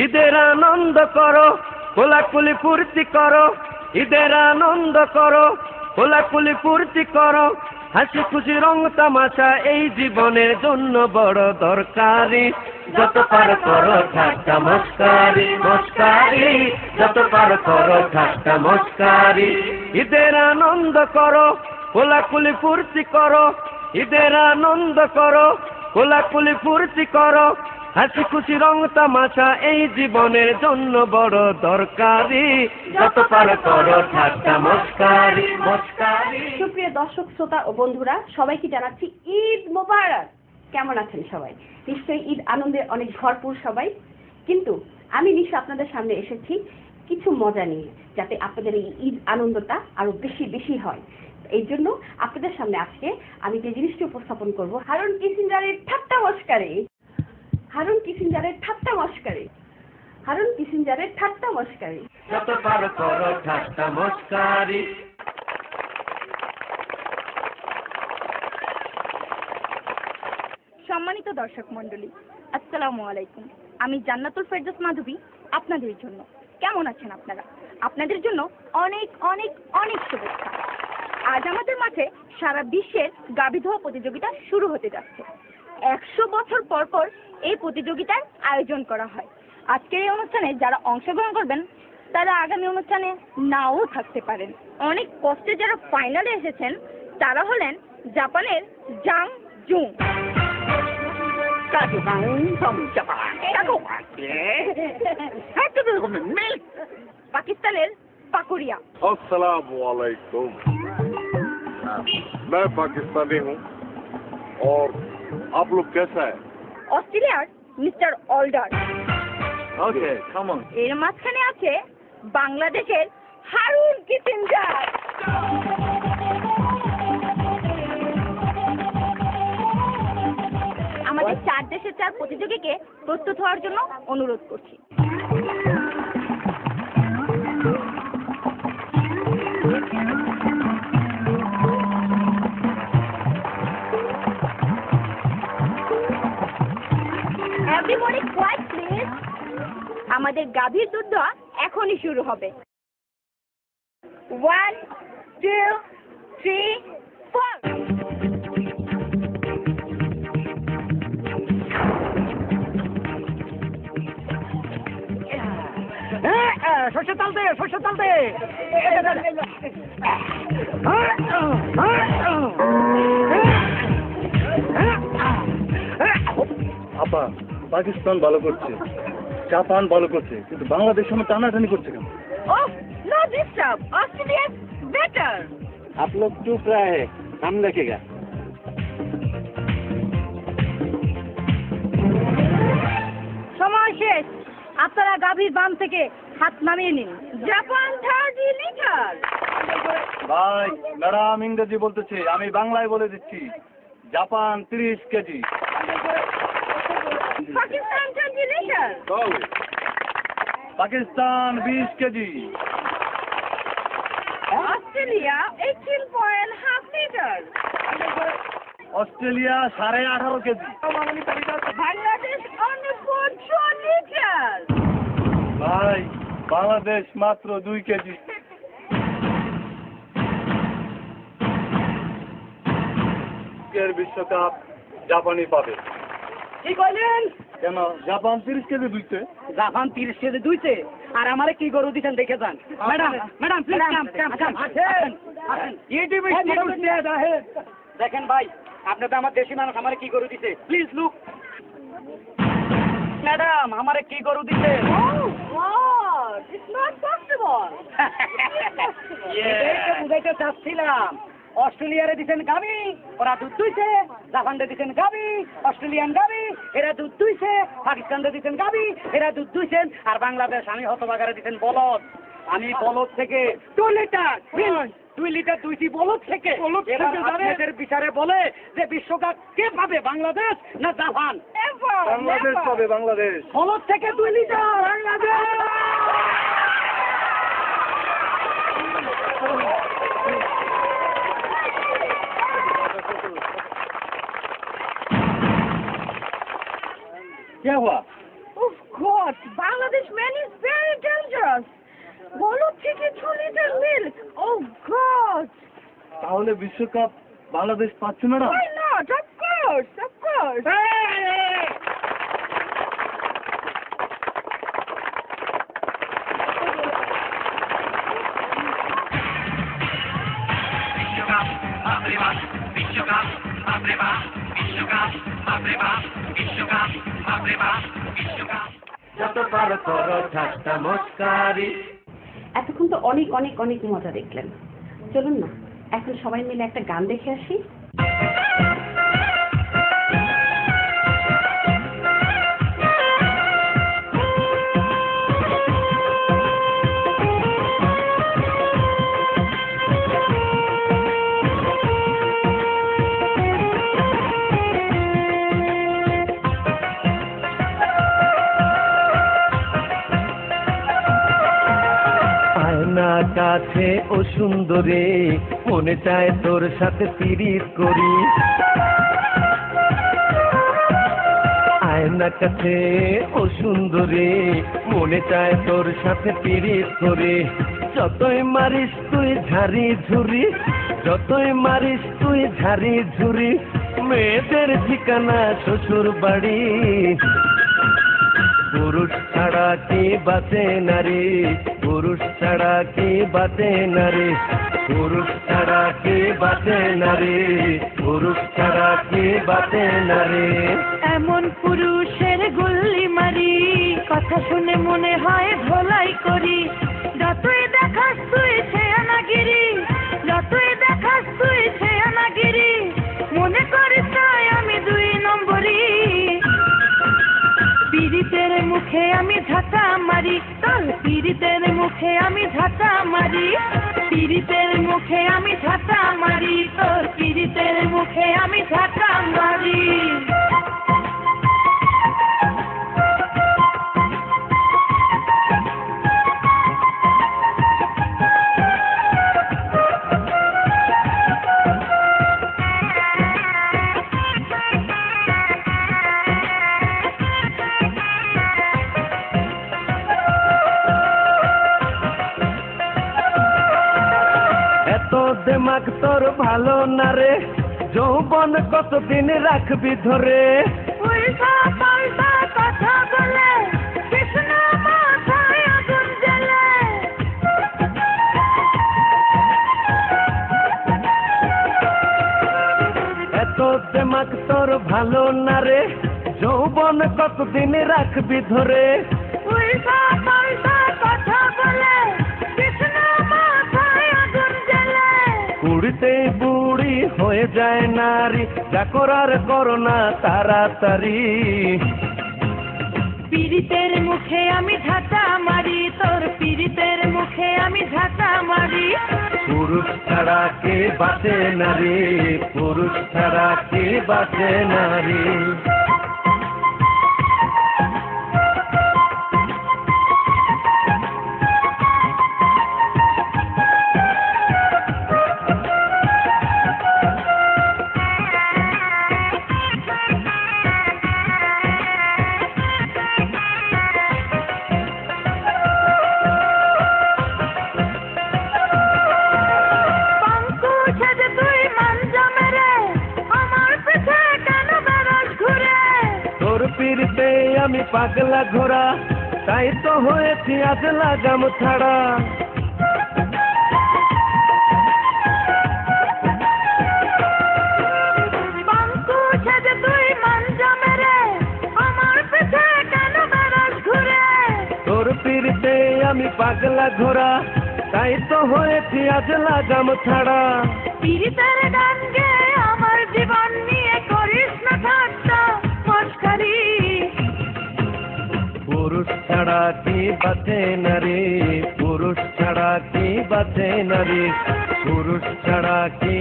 ঈদের আনন্দ করো, কোলাকুলি ফুর্তি করো, ঈদের আনন্দ করো, কোলাকুলি ফুর্তি করো, হাসি খুশি রং তামাশা এই জীবনের জন্য বড় দরকারি। যত পার করো ঠাট্টা মস্কারি, মস্কারি, যত পার করো ঠাট্টা মস্কারি। ঈদের আনন্দ করো, কোলাকুলি ফুর্তি করো, ঈদের আনন্দ করো, কোলাকুলি ফুর্তি করো, হাসি খুশি রং তামাশা এই জীবনের জন্য বড় দরকারি। যত পার করো ঠাট্টা মস্কারি, মস্কারি। সুপ্রিয় দর্শক শ্রোতা ও বন্ধুরা, সবাইকে জানাচ্ছি ঈদ মোবারক। কেমন আছেন সবাই? নিশ্চয়ই ঈদ আনন্দে অনেক ভরপুর সবাই। কিন্তু আমি নিশ্চয় আপনাদের সামনে এসেছি কিছু মজা নিয়ে, যাতে আপনাদের এই ঈদ আনন্দটা আরো বেশি বেশি হয়। এই জন্য আপনাদের সামনে আজকে আমি যে জিনিসটি উপস্থাপন করব, হারুন কিসিঞ্জারের ঠাট্টা মস্কারি। হারুন কিসিঞ্জারের ঠাট্টা মস্কারি, হারুন কিসিঞ্জারের ঠাট্টা মস্কারি। যত পার করো ঠাট্টা মস্কারি। সম্মানিত দর্শক মণ্ডলী, আসসালামু আলাইকুম। আমি জান্নাতুল ফেরদৌস মাধবী, আপনাদের জন্য। কেমন আছেন আপনারা? আপনাদের জন্য অনেক অনেক অনেক শুভেচ্ছা। আজ আমাদের মাঠে সারা বিশ্বের গাভী ধোয়া প্রতিযোগিতা শুরু হতে যাচ্ছে। 100 বছর পর পর এই প্রতিযোগিতার আয়োজন করা হয়। আজকের এই অনুষ্ঠানে যারা অংশগ্রহণ করবেন তারা আগামী অনুষ্ঠানে নাও থাকতে পারেন। অনেক কষ্টে যারা ফাইনালে এসেছেন তারা হলেন জাপানের জাং জুং, पाकिस्तानेर पाकुरिया। अस्सलामुअलैकुम। मैं पाकिस्तानी हूँ और आप लोग कैसा है? ऑस्ट्रेलियार mister Alder. Okay, come on. এর মাঝখানে আছে বাংলাদেশের হারুন কিসিঞ্জার। আমাদের 4 দেশের 4 প্রতিযোগীকে প্রস্তুত হওয়ার জন্য অনুরোধ করছি। Everybody quiet please. আমাদের গাভীর দুধ দোয়া এখনই শুরু হবে। 1 2 3 4। সরষে তাল দে, সরষে তাল দে। আপা, পাকিস্তান ভালো করছে, জাপান ভালো করছে, কিন্তু বাংলাদেশ সময় টানাটানি করছে কেন? Oh, no disturb. Australia is better. आप लोग चुप रहे, हम देखेगा। সময় শেষ। আপনারা গাভীর বাম থেকে হাত নামিয়ে নিন। Japan 30 litre. ভাই, ম্যাডাম ইংরেজি বলতেছে, আমি বাংলায় বলে দিচ্ছি। Japan 30 KG. Pakistan 20 litre. Pakistan 20 KG. Australia 18.5 litre. Australia 18.5 KG. Bangladesh only 4 litre. ভাই, বাংলাদেশ মাত্র 2 কেজি। এর বিশ্বকাপ জাপানই পাবে। কি কইলেন? কেন জাপান 30 কেজি দুইছে? জাপান 30 কেজি দুইছে, আর আমারে কি গরু দিছেন দেখে যান। ম্যাডাম, ম্যাডাম প্লিজ কাম কাম কাম। আসেন আসেন। ইউটিউবে দেখেন ভাই, আপনি তো আমার দেশি মানুষ, আমারে কি গরু দিছে প্লিজ লুক। ম্যাডাম, আমারে কি গরু দিছে? Oh God, it's not possible. এটাই তো বুঝাইতে চাচ্ছিলাম। অস্ট্রেলিয়ারে দিছেন গাবি, ওরা দুধ দুইছে। জাপানরে দিছেন গাবি, অস্ট্রেলিয়ান গাবি, এরা দুধ দুইছে। পাকিস্তানরে দিছেন গাবি, এরা দুধ দুইছেন। আর বাংলাদেশ আমি হতবাগারে দিছেন বলদ। আমি বলদ থেকে 2 লিটার 2 লিটার দুইটি বলদ থেকে। এবার আপনাদের বিচারে বলে যে বিশ্বকাপ কে পাবে, বাংলাদেশ না জাপান? বাংলাদেশ পাবে, বাংলাদেশ। বলদ থেকে 2 লিটার বাংলাদেশ। क्या हुआ? Of course, Bangladesh man is very dangerous. বলদ থেকে 2 লিটার মিল্ক। Oh God! তাহলে বিশ্বকাপ বাংলাদেশ পাচ্ছে madam? Why not? Of course, of course. যত পারো করো ঠাট্টা মস্কারি। এতক্ষণ তো অনেক অনেক অনেক মজা দেখলেন, চলুন না এখন সবাই মিলে একটা গান দেখে আসি। আয়না কাছে ও সুন্দরে, মনে চায় তোর সাথে পিরিত করি। আয়না কাছে ও সুন্দরে, মনে চায় তোর সাথে পিরিত করে। যতই মারিস তুই ঝাড়ি ঝুরি, যতই মারিস তুই ঝাড়ি ঝুরি, মেয়েদের ঠিকানা শ্বশুর বাড়ি। পুরুষ ছাড়া কি বাঁচে নারী, পুরুষ ছাড়া কি বাঁচে নারী, পুরুষ ছাড়া কি বাঁচে নারী, পুরুষ ছাড়া কি বাঁচে নারী। এমন পুরুষের গুল্লি মারি, কথা শুনে মনে হয় ধোলাই করি। যতই দেখাস তুই ছেয়ানাগিরি, যতই দেখাস তুই ছেয়ানাগিরি, মনে করিস তাই আমি 2 নম্বরি। পীড়িতের মুখে আমি ঝাঁটা মারি, তোর পীড়িতের মুখে আমি ঝাঁটা মারি, পীড়িতের মুখে আমি ঝাঁটা মারি, তোর পীড়িতের মুখে আমি ঝাঁটা মারি। এত দেমাগ তোর ভালো না রে, যৌবন কতদিন রাখবি ধরে। উল্টা পাল্টা কথা বলে কৃষ্ণ মাথায় আগুন জ্বলে। এত দেমাগ তোর ভালো না রে, যৌবন কতদিন রাখবি ধরে। উল্টা পাল্টা কথা বলে কৃষ্ণ মাথায় আগুন জ্বলে। কুড়িতে বুড়ি হয়ে যায় নারী, যা করার করো না তাড়াতাড়ি। পীড়িতের মুখে আমি ঝাঁটা মারি, তোর পীড়িতের মুখে আমি ঝাঁটা মারি। পুরুষ ছাড়া কে বাঁচে নারী, পুরুষ ছাড়া কে বাঁচে নারী। পীড়িতে আমি পাগলা ঘোড়া, তাই তো হয়েছি আজ লাগাম ছাড়া। তোর পীড়িতে আমি পাগলা ঘোড়া, তাই তো হয়েছি আজ লাগাম ছাড়া। পীড়িতের গান গেয়ে আমার জীবন নিয়ে করিস না ঠাট্টা মস্কারি। পুরুষ ছাড়া কি বাঁচে নারী, পুরুষ ছাড়া কি বাঁচে নারী, পুরুষ ছাড়া কি